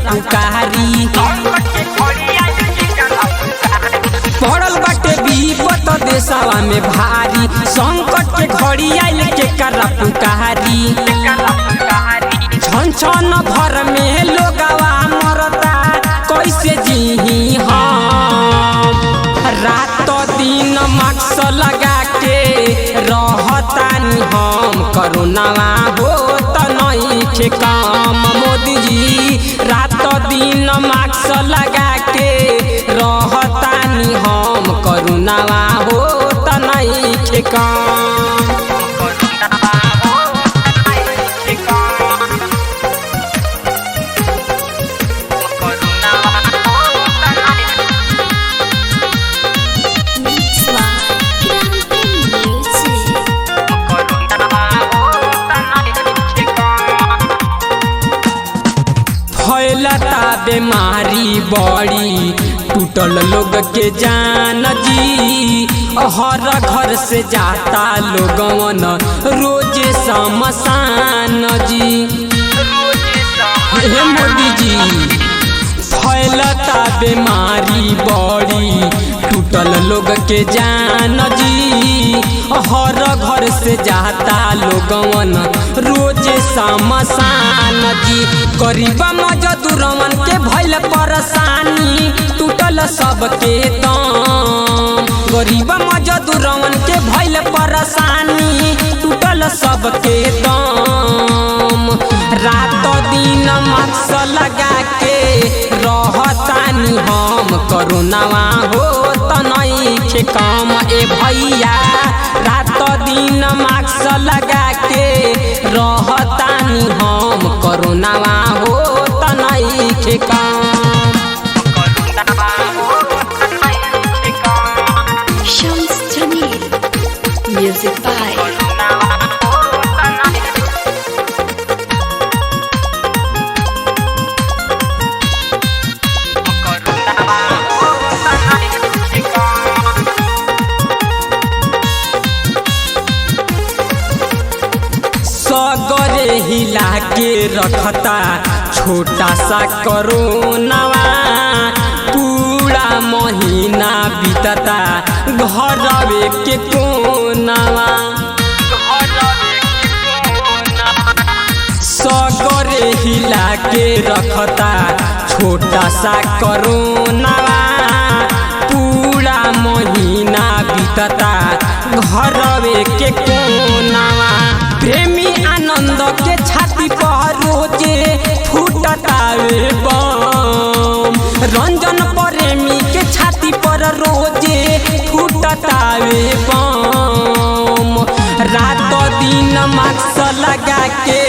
पुकारी। पड़ल बाटे विपत देशवा में भारी, संकट के घड़ी आइल के करा पुकारी। छन छन भर में लोगवा मरता, कैसे जीही हम। रात दिन मास्क लगा के रहतानी हम, करोनावा होत नइखे काम। मोदी जी रात दिन मास्क लगा के रहतानी हम, करोनावा होत नइखे काम। फैलता बीमारी बड़ी, टूटल लोग के जान जी। हर घर से जाता लोगवन रोज शमशान जी। हे मोदी जी फैलता बीमारी बड़ी, टूटल लोग के जान जी। हर घर से जाता लोगवन रोज शमशान जी। गरीब मजदूरवन के भइल परेशानी, टूटल सबके दम। गरीब मजदूरवन के भइल परेशानी, टूटल सबके दम। रात दिन मास्क लगा के रहतानी हम, करोनावा होत नइखे काम। ए भैया रात दिन मास्क लगा के रहतानी हम, करोनावा होत नइखे काम। Shams Jamil, music by सगरे हिला के रखता छोटा सा करोनावा। पूरा महीना बीतता घरवे के कोनावा। सगरे हिला के रखता छोटा सा करोनावा। पूरा महीना बीतता घरवे के कोनावा। प्रेमी आनंद के छाती पर रोजे फूटतावे बम। रंजन प्रेमी के छाती पर रोजे फूटतावे बम। रात दिन मास्क लगा के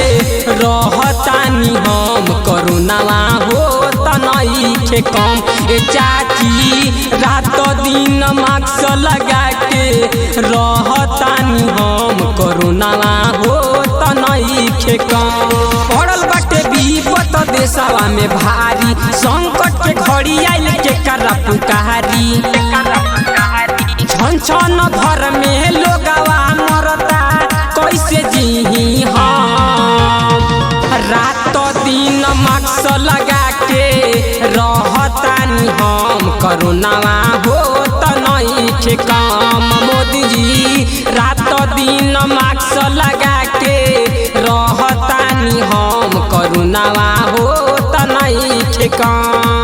रहतानी हम, करोनावा होत नइखे कम। ए चाची रात दिन मास्क लगा के रहतानी हम, करोनावा होत नइखे कम। पड़ल बाटे विपत देशवा में भारी, संकट के घड़ी आइल के करा पुकारी। छन छन घर में लोगवा मरता, कैसे जीही हम। रात दिन मास्क लगा के रहतानी हम, करोनावा होत नइखे काम। मोदी जी रात दिन मास्क लगा के रहतानी हम, करोनावा होत नइखे काम।